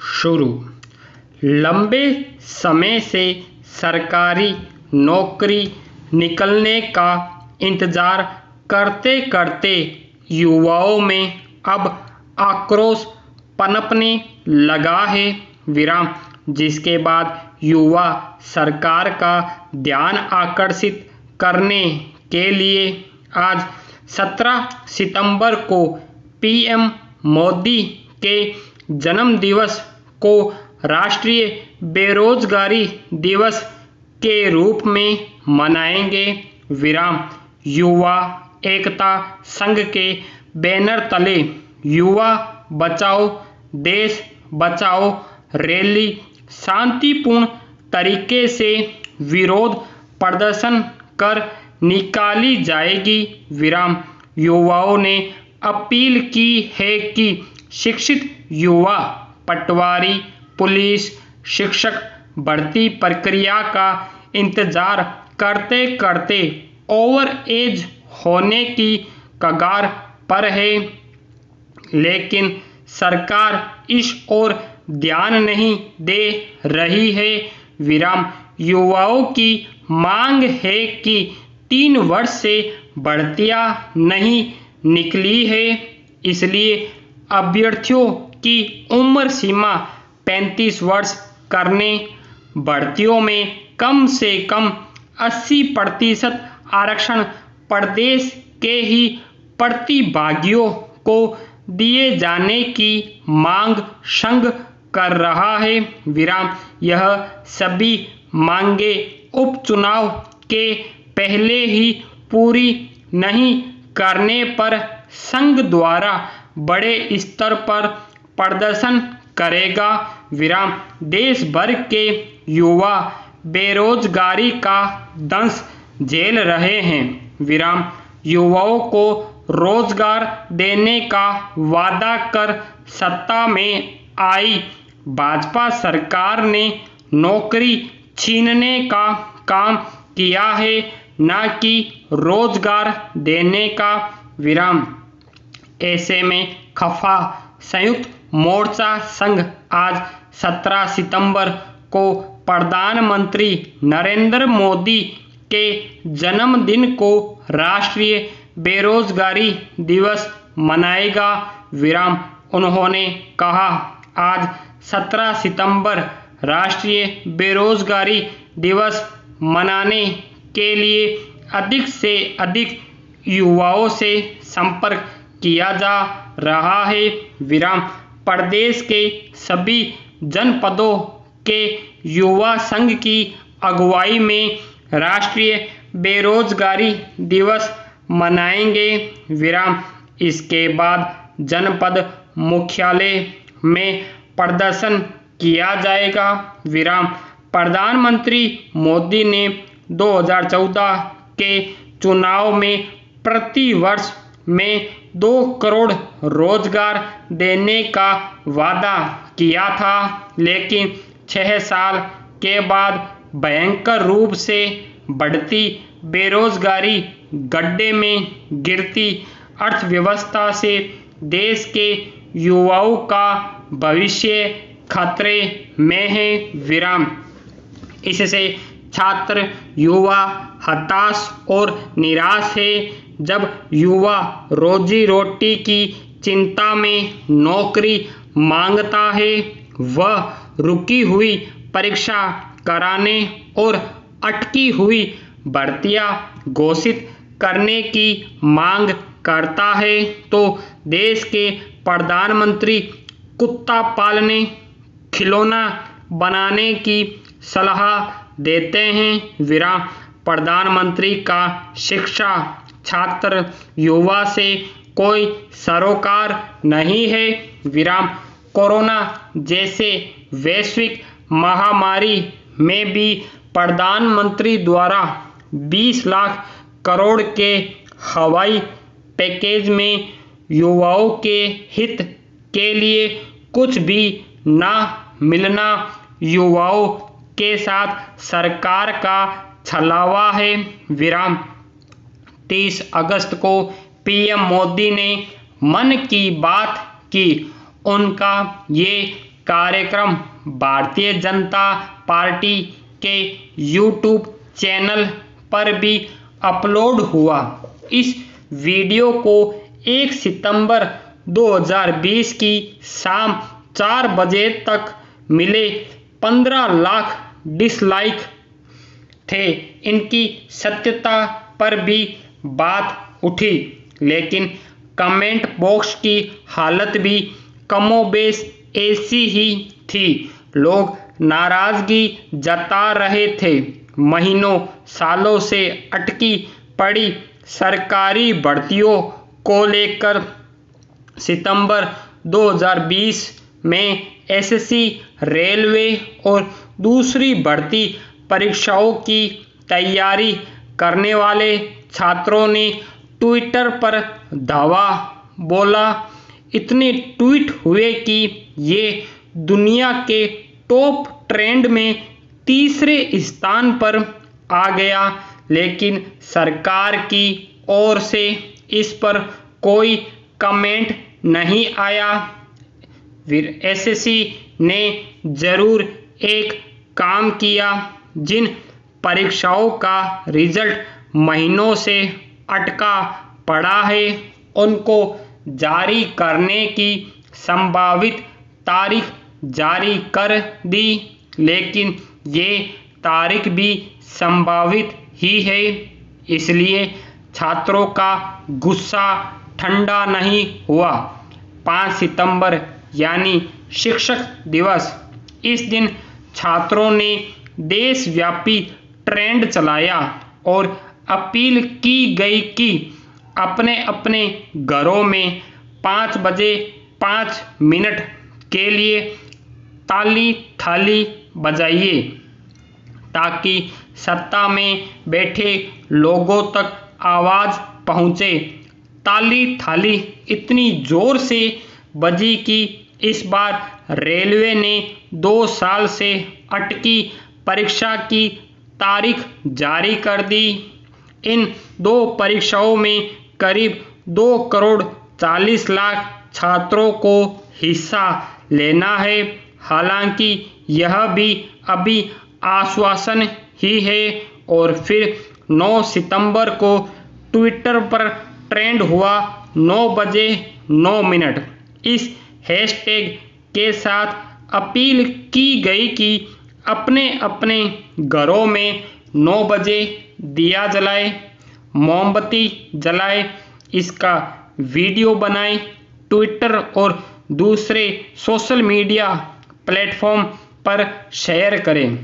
शुरू। लंबे समय से सरकारी नौकरी निकलने का इंतजार करते करते युवाओं में अब आक्रोश पनपने लगा है। जिसके बाद युवा सरकार का ध्यान आकर्षित करने के लिए आज 17 सितंबर को पीएम मोदी के जन्मदिवस को राष्ट्रीय बेरोजगारी दिवस के रूप में मनाएंगे। युवा एकता संघ के बैनर तले युवा बचाओ देश बचाओ रैली शांतिपूर्ण तरीके से विरोध प्रदर्शन कर निकाली जाएगी। युवाओं ने अपील की है कि शिक्षित युवा पटवारी पुलिस शिक्षक भर्ती प्रक्रिया का इंतजार करते करते ओवर एज होने की कगार पर है, लेकिन सरकार इस ओर ध्यान नहीं दे रही है। युवाओं की मांग है कि 3 वर्ष से भर्तियां नहीं निकली है, इसलिए अभ्यर्थियों की उम्र सीमा 35 वर्ष करने, भर्तियों में कम से कम 80% आरक्षण प्रदेश के ही प्रतिभागियों को दिए जाने की मांग संघ कर रहा है। यह सभी मांगे उपचुनाव के पहले ही पूरी नहीं करने पर संघ द्वारा बड़े स्तर पर प्रदर्शन करेगा। देश भर के युवा बेरोजगारी का दंश झेल रहे हैं। युवाओं को रोजगार देने का वादा कर सत्ता में आई भाजपा सरकार ने नौकरी छीनने का काम किया है, न कि रोजगार देने का। ऐसे में खफा संयुक्त मोर्चा संघ आज 17 सितंबर को प्रधानमंत्री नरेंद्र मोदी के जन्मदिन को राष्ट्रीय बेरोजगारी दिवस मनाएगा। उन्होंने कहा, आज 17 सितंबर राष्ट्रीय बेरोजगारी दिवस मनाने के लिए अधिक से अधिक युवाओं से संपर्क किया जा रहा है। प्रदेश के सभी जनपदों के युवा संघ की अगुवाई में राष्ट्रीय बेरोजगारी दिवस मनाएंगे। इसके बाद जनपद मुख्यालय में प्रदर्शन किया जाएगा। प्रधानमंत्री मोदी ने 2014 के चुनाव में प्रति वर्ष में 2 करोड़ रोजगार देने का वादा किया था, लेकिन 6 साल के बाद भयंकर रूप से बढ़ती बेरोजगारी गड्ढे में गिरती अर्थव्यवस्था से देश के युवाओं का भविष्य खतरे में है। इससे छात्र युवा हताश और निराश है। जब युवा रोजी रोटी की चिंता में नौकरी मांगता है, वह रुकी हुई परीक्षा कराने और अटकी हुई भर्तियां घोषित करने की मांग करता है, तो देश के प्रधानमंत्री कुत्ता पालने खिलौना बनाने की सलाह देते हैं। प्रधानमंत्री का शिक्षा छात्र युवा से कोई सरोकार नहीं है। कोरोना जैसे वैश्विक महामारी में भी प्रधानमंत्री द्वारा 20 लाख करोड़ के हवाई पैकेज में युवाओं के हित के लिए कुछ भी न मिलना युवाओं के साथ सरकार का छलावा है। 30 अगस्त को पीएम मोदी ने मन की बात की। उनका ये कार्यक्रम भारतीय जनता पार्टी के यूट्यूब चैनल पर भी अपलोड हुआ। इस वीडियो को 1 सितंबर 2020 की शाम 4 बजे तक मिले 15 लाख डिसलाइक थे। इनकी सत्यता पर भी बात उठी, लेकिन कमेंट बॉक्स की हालत भी कमोबेश ऐसी ही थी। लोग नाराजगी जता रहे थे। महीनों सालों से अटकी पड़ी सरकारी भर्तियों को लेकर सितंबर 2020 में एसएससी, रेलवे और दूसरी भर्ती परीक्षाओं की तैयारी करने वाले छात्रों ने ट्विटर पर धावा बोला। इतने ट्वीट हुए कि ये दुनिया के टॉप ट्रेंड में तीसरे स्थान पर आ गया, लेकिन सरकार की ओर से इस पर कोई कमेंट नहीं आया। फिर एसएससी ने जरूर एक काम किया। जिन परीक्षाओं का रिजल्ट महीनों से अटका पड़ा है, उनको जारी करने की संभावित तारीख जारी कर दी, लेकिन ये तारीख भी संभावित ही है। इसलिए छात्रों का गुस्सा ठंडा नहीं हुआ। 5 सितंबर यानी शिक्षक दिवस, इस दिन छात्रों ने देशव्यापी ट्रेंड चलाया और अपील की गई कि अपने अपने घरों में 5 बजे 5 मिनट के लिए ताली थाली बजाइए, ताकि सत्ता में बैठे लोगों तक आवाज पहुंचे। ताली थाली इतनी जोर से बजी कि इस बार रेलवे ने 2 साल से अटकी परीक्षा की तारीख जारी कर दी। इन 2 परीक्षाओं में करीब 2 करोड़ 40 लाख छात्रों को हिस्सा लेना है। हालांकि यह भी अभी आश्वासन ही है। और फिर 9 सितंबर को ट्विटर पर ट्रेंड हुआ 9 बजे 9 मिनट। इस हैशटैग के साथ अपील की गई कि अपने अपने घरों में 9 बजे दिया जलाए, मोमबत्ती जलाए, इसका वीडियो बनाएं, ट्विटर और दूसरे सोशल मीडिया प्लेटफॉर्म पर शेयर करें।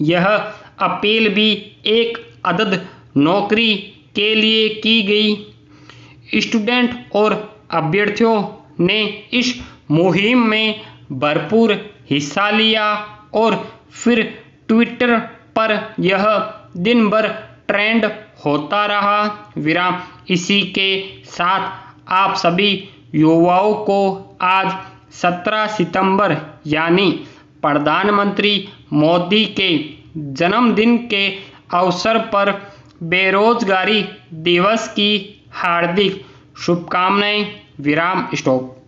यह अपील भी एक अदद नौकरी के लिए की गई। स्टूडेंट और अभ्यर्थियों ने इस मुहिम में भरपूर हिस्सा लिया और फिर ट्विटर पर यह दिन भर ट्रेंड होता रहा। विराम इसी के साथ आप सभी युवाओं को आज 17 सितंबर यानी प्रधानमंत्री मोदी के जन्मदिन के अवसर पर बेरोजगारी दिवस की हार्दिक शुभकामनाएं। विराम स्टॉप।